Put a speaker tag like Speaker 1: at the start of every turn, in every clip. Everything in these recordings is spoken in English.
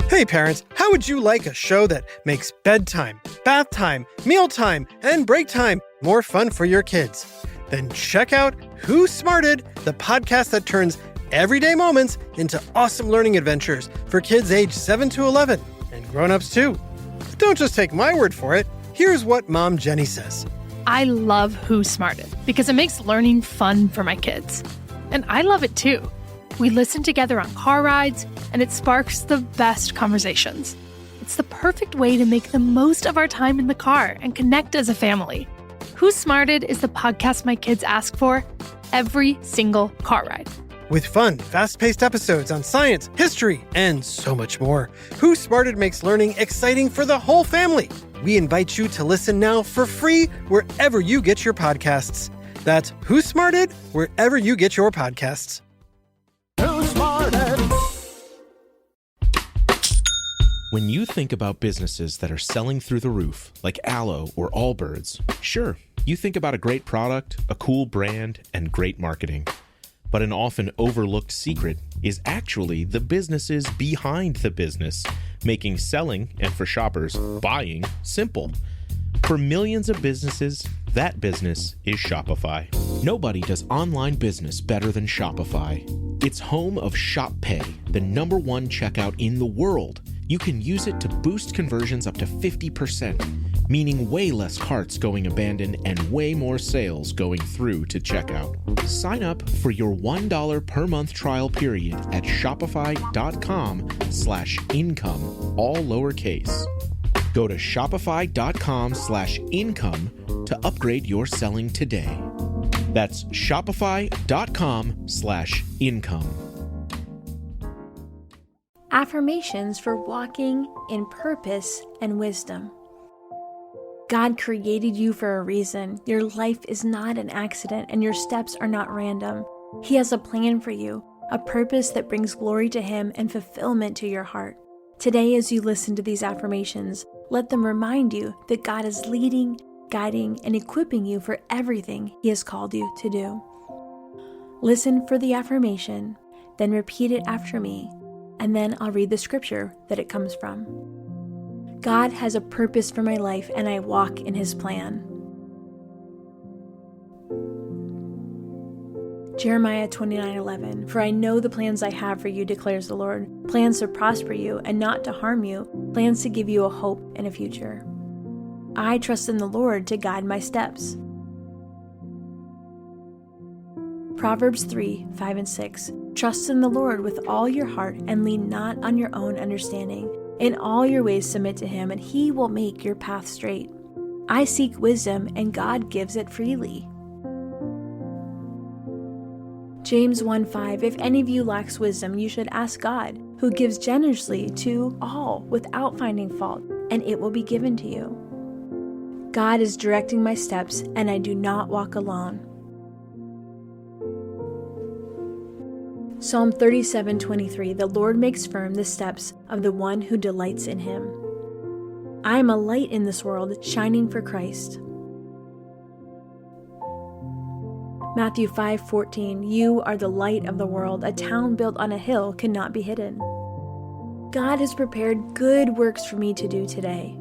Speaker 1: Hey parents, how would you like a show that makes bedtime, bath time, mealtime, and break time more fun for your kids? Then check out Who Smarted, the podcast that turns everyday moments into awesome learning adventures for kids aged 7 to 11, and grown-ups too. But don't just take my word for it. Here's what Mom Jenny says.
Speaker 2: I love Who Smarted because it makes learning fun for my kids. And I love it too. We listen together on car rides, and it sparks the best conversations. It's the perfect way to make the most of our time in the car and connect as a family. Who Smarted is the podcast my kids ask for every single car ride.
Speaker 1: With fun, fast-paced episodes on science, history, and so much more, Who Smarted makes learning exciting for the whole family. We invite you to listen now for free wherever you get your podcasts. That's Who Smarted, wherever you get your podcasts.
Speaker 3: When you think about businesses that are selling through the roof, like Aloe or Allbirds, sure, you think about a great product, a cool brand, and great marketing. But an often overlooked secret is actually the businesses behind the business, making selling, and for shoppers, buying, simple. For millions of businesses, that business is Shopify. Nobody does online business better than Shopify. It's home of Shop Pay, the #1 checkout in the world. You can use it to boost conversions up to 50%, meaning way less carts going abandoned and way more sales going through to checkout. Sign up for your $1 per month trial period at shopify.com/income, all lowercase. Go to shopify.com/income to upgrade your selling today. That's shopify.com/income.
Speaker 4: Affirmations for walking in purpose and wisdom. God created you for a reason. Your life is not an accident, and your steps are not random. He has a plan for you, a purpose that brings glory to Him and fulfillment to your heart. Today, as you listen to these affirmations, let them remind you that God is leading, guiding, and equipping you for everything He has called you to do. Listen for the affirmation, then repeat it after me, and then I'll read the scripture that it comes from. God has a purpose for my life, and I walk in His plan. Jeremiah 29:11. For I know the plans I have for you, declares the Lord, plans to prosper you and not to harm you, plans to give you a hope and a future. I trust in the Lord to guide my steps. Proverbs 3:5 and 6. Trust in the Lord with all your heart and lean not on your own understanding. In all your ways submit to Him, and He will make your path straight. I seek wisdom, and God gives it freely. James 1:5. If any of you lacks wisdom, you should ask God, who gives generously to all without finding fault, and it will be given to you. God is directing my steps, and I do not walk alone. Psalm 37:23. The Lord makes firm the steps of the one who delights in Him. I am a light in this world, shining for Christ. Matthew 5:14. You are the light of the world. A town built on a hill cannot be hidden. God has prepared good works for me to do today.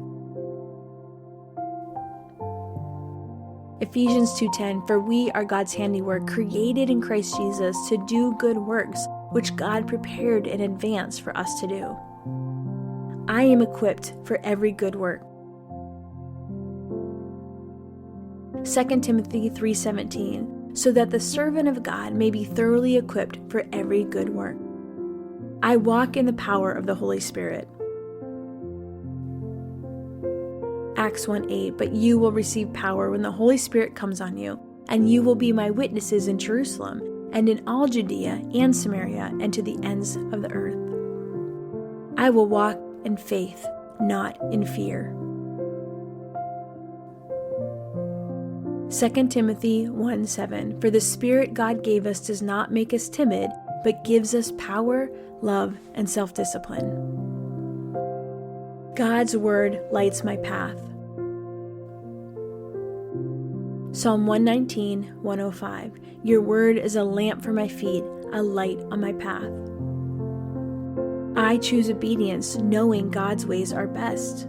Speaker 4: Ephesians 2:10. For we are God's handiwork, created in Christ Jesus to do good works, which God prepared in advance for us to do. I am equipped for every good work. 2 Timothy 3:17. So that the servant of God may be thoroughly equipped for every good work. I walk in the power of the Holy Spirit. Acts 1:8. But you will receive power when the Holy Spirit comes on you, and you will be my witnesses in Jerusalem and in all Judea and Samaria and to the ends of the earth. I will walk in faith, not in fear. 2 Timothy 1:7. For the Spirit God gave us does not make us timid, but gives us power, love, and self-discipline. God's word lights my path. Psalm 119:105. Your word is a lamp for my feet, a light on my path. I choose obedience, knowing God's ways are best.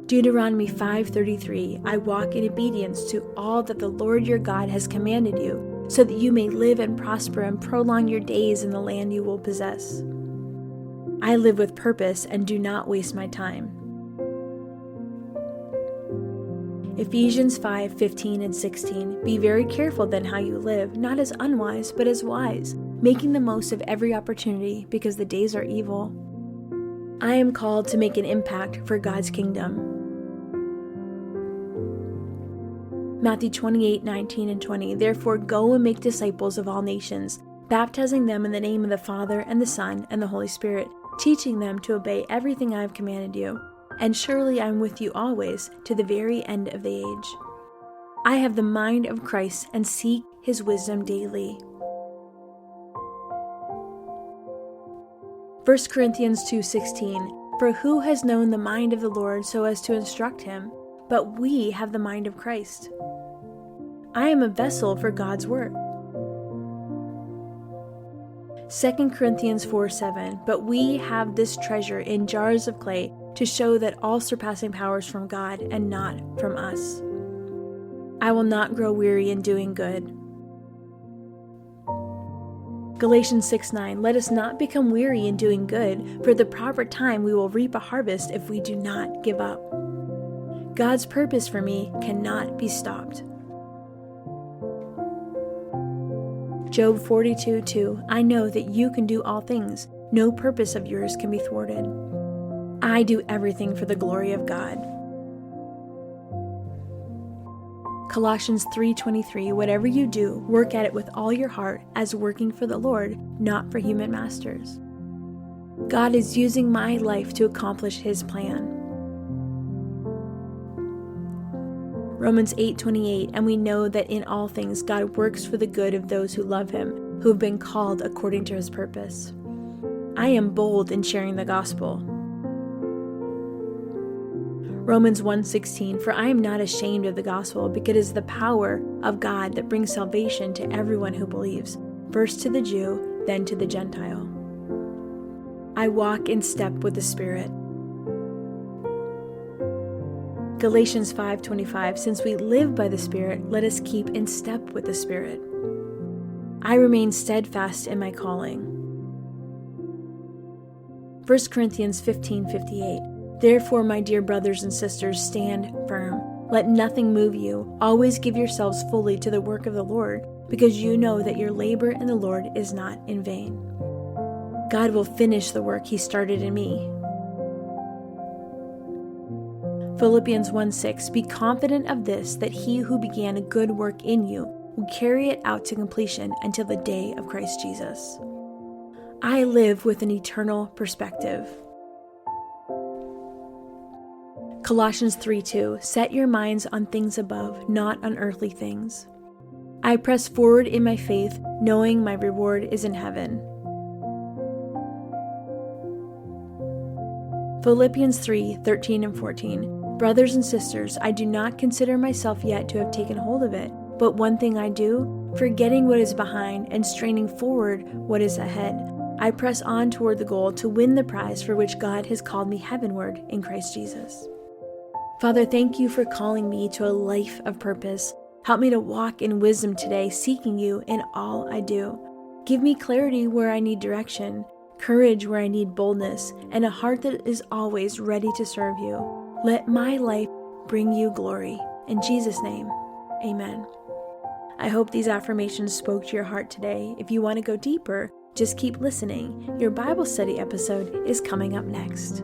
Speaker 4: Deuteronomy 5:33, I walk in obedience to all that the Lord your God has commanded you, so that you may live and prosper and prolong your days in the land you will possess. I live with purpose and do not waste my time. Ephesians 5:15 and 16, be very careful then how you live, not as unwise, but as wise, making the most of every opportunity, because the days are evil. I am called to make an impact for God's kingdom. Matthew 28:19 and 20, therefore go and make disciples of all nations, baptizing them in the name of the Father and the Son and the Holy Spirit, teaching them to obey everything I have commanded you. And surely I am with you always, to the very end of the age. I have the mind of Christ and seek his wisdom daily. 1 Corinthians 2:16, for who has known the mind of the Lord so as to instruct him? But we have the mind of Christ. I am a vessel for God's work. 2 Corinthians 4:7, but we have this treasure in jars of clay to show that all surpassing power is from God and not from us. I will not grow weary in doing good. Galatians 6:9, let us not become weary in doing good, for at the proper time we will reap a harvest if we do not give up. God's purpose for me cannot be stopped. Job 42:2, I know that you can do all things. No purpose of yours can be thwarted. I do everything for the glory of God. Colossians 3:23, whatever you do, work at it with all your heart as working for the Lord, not for human masters. God is using my life to accomplish his plan. Romans 8:28, and we know that in all things God works for the good of those who love him, who have been called according to his purpose. I am bold in sharing the gospel. Romans 1:16, for I am not ashamed of the gospel, because it is the power of God that brings salvation to everyone who believes, first to the Jew, then to the Gentile. I walk in step with the Spirit. Galatians 5:25, since we live by the Spirit, let us keep in step with the Spirit. I remain steadfast in my calling. 1 Corinthians 15:58, therefore, my dear brothers and sisters, stand firm. Let nothing move you. Always give yourselves fully to the work of the Lord, because you know that your labor in the Lord is not in vain. God will finish the work he started in me. Philippians 1:6, be confident of this, that he who began a good work in you will carry it out to completion until the day of Christ Jesus. I live with an eternal perspective. Colossians 3:2, set your minds on things above, not on earthly things. I press forward in my faith, knowing my reward is in heaven. Philippians 3:13 and 14, brothers and sisters, I do not consider myself yet to have taken hold of it, but one thing I do, forgetting what is behind and straining forward what is ahead, I press on toward the goal to win the prize for which God has called me heavenward in Christ Jesus. Father, thank you for calling me to a life of purpose. Help me to walk in wisdom today, seeking you in all I do. Give me clarity where I need direction, courage where I need boldness, and a heart that is always ready to serve you. Let my life bring you glory. In Jesus' name, amen. I hope these affirmations spoke to your heart today. If you want to go deeper, just keep listening. Your Bible study episode is coming up next.